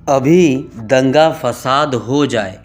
अभी दंगा फसाद हो जाए,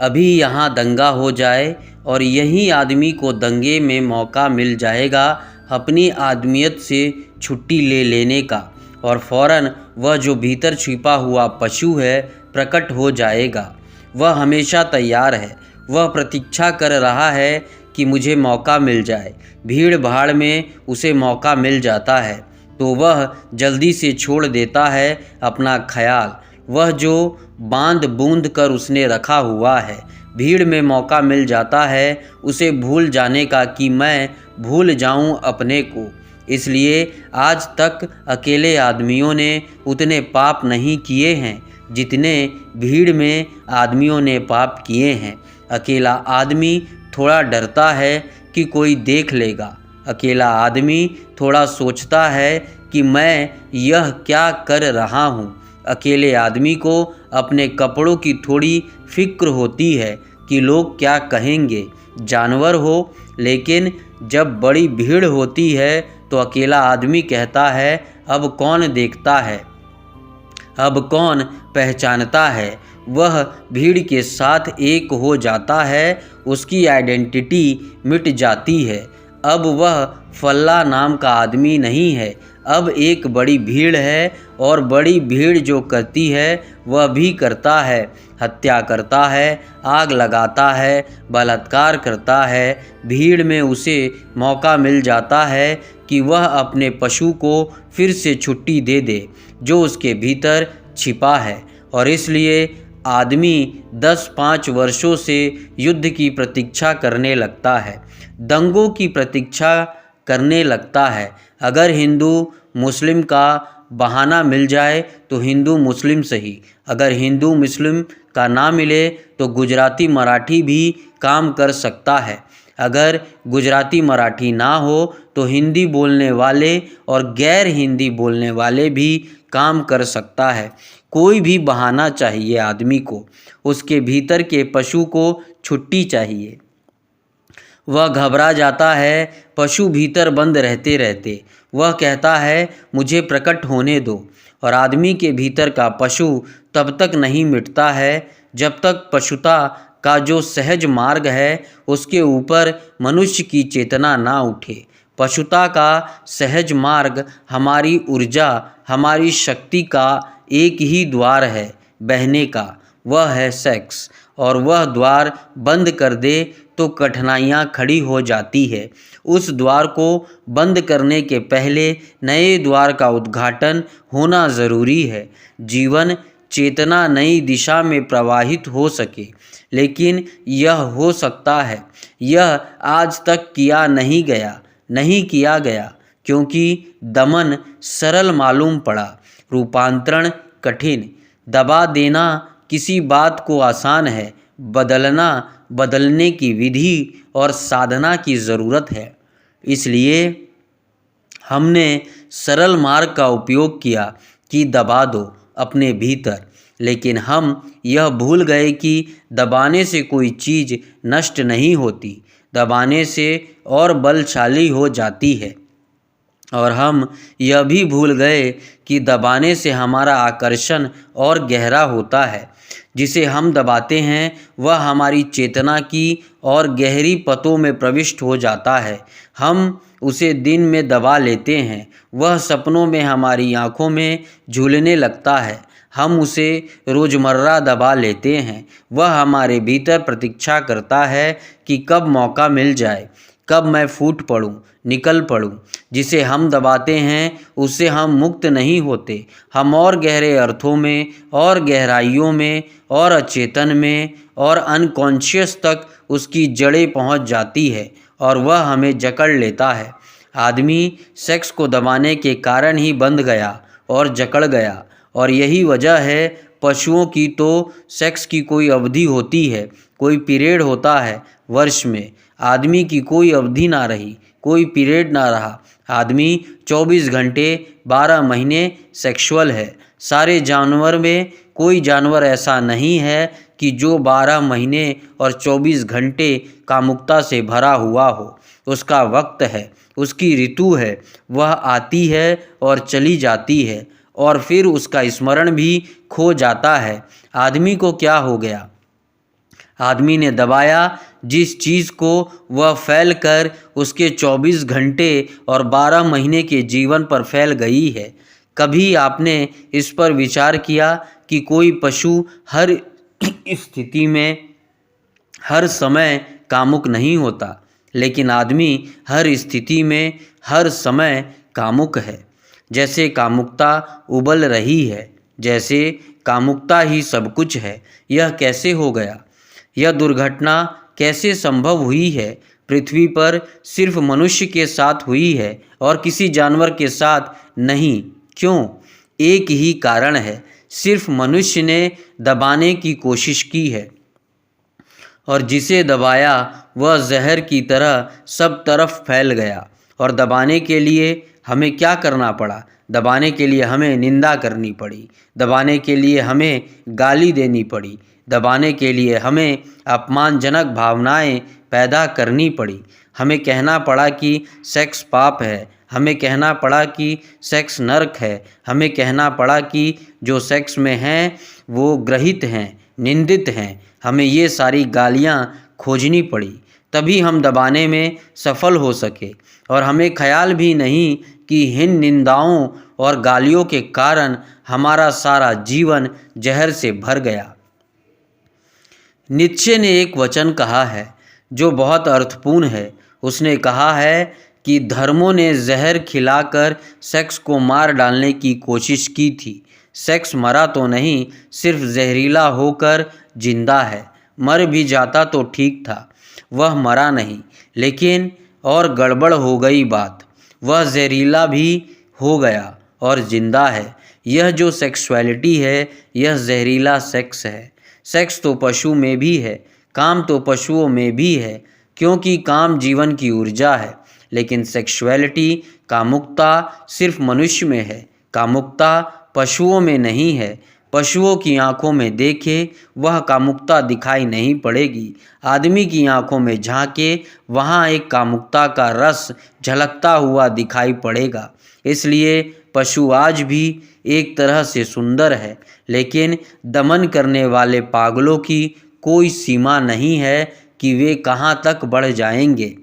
अभी यहाँ दंगा हो जाए और यही आदमी को दंगे में मौका मिल जाएगा अपनी आदमियत से छुट्टी ले लेने का, और फ़ौरन वह जो भीतर छिपा हुआ पशु है प्रकट हो जाएगा। वह हमेशा तैयार है, वह प्रतीक्षा कर रहा है कि मुझे मौका मिल जाए। भीड़ भाड़ में उसे मौका मिल जाता है तो वह जल्दी से छोड़ देता है अपना ख्याल, वह जो बांध बूंद कर उसने रखा हुआ है। भीड़ में मौका मिल जाता है उसे भूल जाने का कि मैं भूल जाऊं अपने को। इसलिए आज तक अकेले आदमियों ने उतने पाप नहीं किए हैं जितने भीड़ में आदमियों ने पाप किए हैं। अकेला आदमी थोड़ा डरता है कि कोई देख लेगा, अकेला आदमी थोड़ा सोचता है कि मैं यह क्या कर रहा हूँ। अकेले आदमी को अपने कपड़ों की थोड़ी फिक्र होती है कि लोग क्या कहेंगे। जानवर हो, लेकिन जब बड़ी भीड़ होती है तो अकेला आदमी कहता है अब कौन देखता है, अब कौन पहचानता है। वह भीड़ के साथ एक हो जाता है, उसकी आइडेंटिटी मिट जाती है। अब वह फल्ला नाम का आदमी नहीं है, अब एक बड़ी भीड़ है, और बड़ी भीड़ जो करती है वह भी करता है। हत्या करता है, आग लगाता है, बलात्कार करता है। भीड़ में उसे मौका मिल जाता है कि वह अपने पशु को फिर से छुट्टी दे दे जो उसके भीतर छिपा है। और इसलिए आदमी 10-5 वर्षों से युद्ध की प्रतीक्षा करने लगता है, दंगों की प्रतीक्षा करने लगता है। अगर हिंदू मुस्लिम का बहाना मिल जाए तो हिंदू मुस्लिम सही, अगर हिंदू मुस्लिम का ना मिले तो गुजराती मराठी भी काम कर सकता है। अगर गुजराती मराठी ना हो तो हिंदी बोलने वाले और गैर हिंदी बोलने वाले भी काम कर सकता है। कोई भी बहाना चाहिए आदमी को, उसके भीतर के पशु को छुट्टी चाहिए। वह घबरा जाता है पशु भीतर बंद रहते रहते, वह कहता है मुझे प्रकट होने दो। और आदमी के भीतर का पशु तब तक नहीं मिटता है जब तक पशुता का जो सहज मार्ग है उसके ऊपर मनुष्य की चेतना ना उठे। पशुता का सहज मार्ग हमारी ऊर्जा, हमारी शक्ति का एक ही द्वार है बहने का, वह है सेक्स। और वह द्वार बंद कर दे तो कठिनाइयाँ खड़ी हो जाती है। उस द्वार को बंद करने के पहले नए द्वार का उद्घाटन होना ज़रूरी है। जीवन चेतना नई दिशा में प्रवाहित हो सके, लेकिन यह हो सकता है, यह आज तक नहीं किया गया क्योंकि दमन सरल मालूम पड़ा, रूपांतरण कठिन। दबा देना किसी बात को आसान है, बदलने की विधि और साधना की ज़रूरत है। इसलिए हमने सरल मार्ग का उपयोग किया कि दबा दो अपने भीतर, लेकिन हम यह भूल गए कि दबाने से कोई चीज़ नष्ट नहीं होती, दबाने से और बलशाली हो जाती है। और हम यह भी भूल गए कि दबाने से हमारा आकर्षण और गहरा होता है। जिसे हम दबाते हैं वह हमारी चेतना की और गहरी पतों में प्रविष्ट हो जाता है। हम उसे दिन में दबा लेते हैं, वह सपनों में हमारी आँखों में झूलने लगता है। हम उसे रोज़मर्रा दबा लेते हैं, वह हमारे भीतर प्रतीक्षा करता है कि कब मौका मिल जाए, कब मैं फूट पड़ूं, निकल पड़ूं। जिसे हम दबाते हैं उससे हम मुक्त नहीं होते, हम और गहरे अर्थों में और गहराइयों में और अचेतन में और अनकॉन्शियस तक उसकी जड़ें पहुंच जाती है और वह हमें जकड़ लेता है। आदमी सेक्स को दबाने के कारण ही बंध गया और जकड़ गया, और यही वजह है पशुओं की तो सेक्स की कोई अवधि होती है, कोई पीरियड होता है वर्ष में। आदमी की कोई अवधि ना रही, कोई पीरियड ना रहा। आदमी 24 घंटे 12 महीने सेक्सुअल है। सारे जानवर में कोई जानवर ऐसा नहीं है कि जो 12 महीने और 24 घंटे कामुकता से भरा हुआ हो। उसका वक्त है, उसकी ऋतु है, वह आती है और चली जाती है, और फिर उसका स्मरण भी खो जाता है। आदमी को क्या हो गया? आदमी ने दबाया जिस चीज़ को वह फैल कर उसके 24 घंटे और 12 महीने के जीवन पर फैल गई है। कभी आपने इस पर विचार किया कि कोई पशु हर स्थिति में हर समय कामुक नहीं होता, लेकिन आदमी हर स्थिति में हर समय कामुक है। जैसे कामुकता उबल रही है, जैसे कामुकता ही सब कुछ है। यह कैसे हो गया? यह दुर्घटना कैसे संभव हुई है? पृथ्वी पर सिर्फ मनुष्य के साथ हुई है और किसी जानवर के साथ नहीं। क्यों? एक ही कारण है, सिर्फ मनुष्य ने दबाने की कोशिश की है और जिसे दबाया वह जहर की तरह सब तरफ फैल गया। और दबाने के लिए हमें क्या करना पड़ा? दबाने के लिए हमें निंदा करनी पड़ी, दबाने के लिए हमें गाली देनी पड़ी, दबाने के लिए हमें अपमानजनक भावनाएं पैदा करनी पड़ी। हमें कहना पड़ा कि सेक्स पाप है, हमें कहना पड़ा कि सेक्स नरक है, हमें कहना पड़ा कि जो सेक्स में हैं वो ग्रहित हैं, निंदित हैं। हमें ये सारी गालियाँ खोजनी पड़ी, तभी हम दबाने में सफल हो सके। और हमें ख्याल भी नहीं कि इन निंदाओं और गालियों के कारण हमारा सारा जीवन जहर से भर गया। नीत्शे ने एक वचन कहा है जो बहुत अर्थपूर्ण है। उसने कहा है कि धर्मों ने जहर खिलाकर सेक्स को मार डालने की कोशिश की थी। सेक्स मरा तो नहीं, सिर्फ जहरीला होकर जिंदा है। मर भी जाता तो ठीक था, वह मरा नहीं। लेकिन और गड़बड़ हो गई बात, वह जहरीला भी हो गया और जिंदा है। यह जो सेक्सुअलिटी है, यह जहरीला सेक्स है। सेक्स तो पशु में भी है, काम तो पशुओं में भी है, क्योंकि काम जीवन की ऊर्जा है। लेकिन सेक्सुअलिटी, कामुकता सिर्फ मनुष्य में है, कामुकता पशुओं में नहीं है। पशुओं की आंखों में देखे वह कामुकता दिखाई नहीं पड़ेगी। आदमी की आंखों में झांके वहाँ एक कामुकता का रस झलकता हुआ दिखाई पड़ेगा। इसलिए पशु आज भी एक तरह से सुंदर है, लेकिन दमन करने वाले पागलों की कोई सीमा नहीं है कि वे कहाँ तक बढ़ जाएंगे।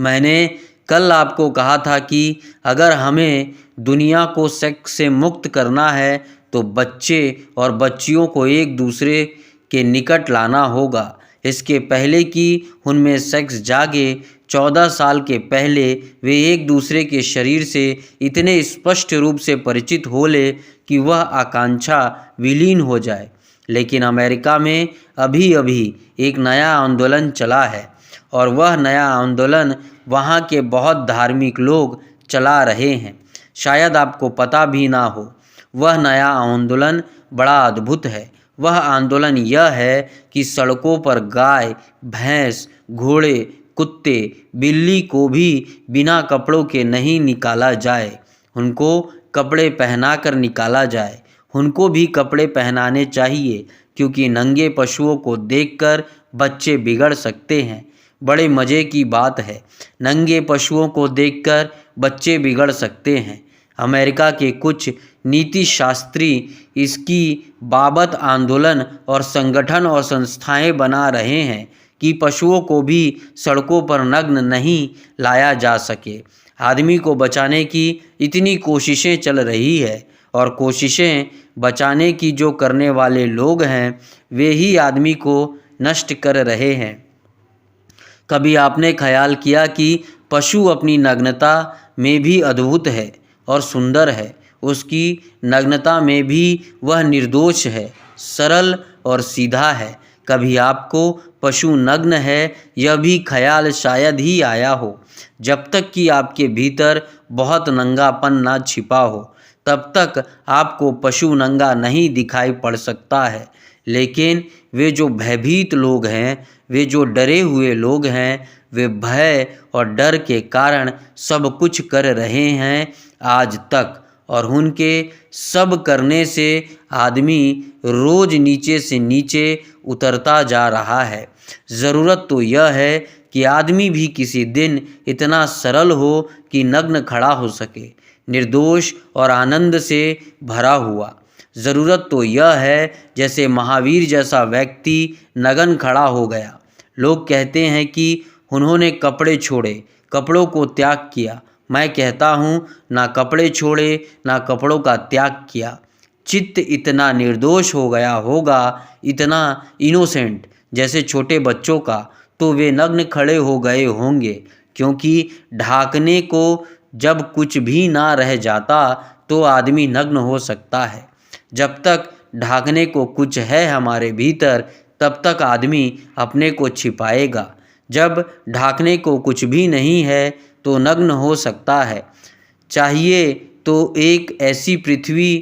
मैंने कल आपको कहा था कि अगर हमें दुनिया को सेक्स से मुक्त करना है तो बच्चे और बच्चियों को एक दूसरे के निकट लाना होगा। इसके पहले कि उनमें सेक्स जागे, 14 साल के पहले वे एक दूसरे के शरीर से इतने स्पष्ट रूप से परिचित हो ले कि वह आकांक्षा विलीन हो जाए। लेकिन अमेरिका में अभी अभी एक नया आंदोलन चला है और वह नया आंदोलन वहाँ के बहुत धार्मिक लोग चला रहे हैं। शायद आपको पता भी ना हो। वह नया आंदोलन बड़ा अद्भुत है। वह आंदोलन यह है कि सड़कों पर गाय, भैंस, घोड़े, कुत्ते, बिल्ली को भी बिना कपड़ों के नहीं निकाला जाए, उनको कपड़े पहनाकर निकाला जाए। उनको भी कपड़े पहनाने चाहिए, क्योंकि नंगे पशुओं को देखकर बच्चे बिगड़ सकते हैं। बड़े मज़े की बात है, नंगे पशुओं को देखकर बच्चे बिगड़ सकते हैं। अमेरिका के कुछ नीति शास्त्री इसकी बाबत आंदोलन और संगठन और संस्थाएं बना रहे हैं कि पशुओं को भी सड़कों पर नग्न नहीं लाया जा सके। आदमी को बचाने की इतनी कोशिशें चल रही है और कोशिशें बचाने की जो करने वाले लोग हैं वे ही आदमी को नष्ट कर रहे हैं। कभी आपने ख्याल किया कि पशु अपनी नग्नता में भी अद्भुत है और सुंदर है? उसकी नग्नता में भी वह निर्दोष है, सरल और सीधा है। कभी आपको पशु नग्न है यह भी ख्याल शायद ही आया हो। जब तक कि आपके भीतर बहुत नंगापन ना छिपा हो, तब तक आपको पशु नंगा नहीं दिखाई पड़ सकता है। लेकिन वे जो भयभीत लोग हैं, वे जो डरे हुए लोग हैं, वे भय और डर के कारण सब कुछ कर रहे हैं आज तक, और उनके सब करने से आदमी रोज नीचे से नीचे उतरता जा रहा है। ज़रूरत तो यह है कि आदमी भी किसी दिन इतना सरल हो कि नग्न खड़ा हो सके। निर्दोष और आनंद से भरा हुआ। ज़रूरत तो यह है जैसे महावीर जैसा व्यक्ति नग्न खड़ा हो गया। लोग कहते हैं कि उन्होंने कपड़े छोड़े, कपड़ों को त्याग किया। मैं कहता हूँ, ना कपड़े छोड़े ना कपड़ों का त्याग किया। चित्त इतना निर्दोष हो गया होगा, इतना इनोसेंट जैसे छोटे बच्चों का, तो वे नग्न खड़े हो गए होंगे, क्योंकि ढाकने को जब कुछ भी ना रह जाता तो आदमी नग्न हो सकता है। जब तक ढाकने को कुछ है हमारे भीतर, तब तक आदमी अपने को छिपाएगा। जब ढाकने को कुछ भी नहीं है तो नग्न हो सकता है। चाहिए तो एक ऐसी पृथ्वी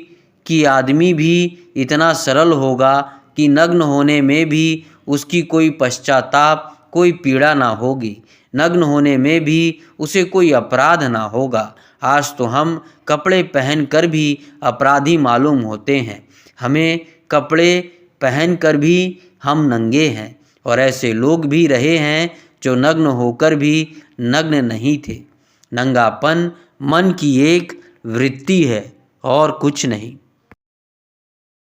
कि आदमी भी इतना सरल होगा कि नग्न होने में भी उसकी कोई पश्चाताप, कोई पीड़ा ना होगी। नग्न होने में भी उसे कोई अपराध ना होगा। आज तो हम कपड़े पहन कर भी अपराधी मालूम होते हैं। हमें कपड़े पहन कर भी हम नंगे हैं, और ऐसे लोग भी रहे हैं जो नग्न होकर भी नग्न नहीं थे। नंगापन मन की एक वृत्ति है और कुछ नहीं।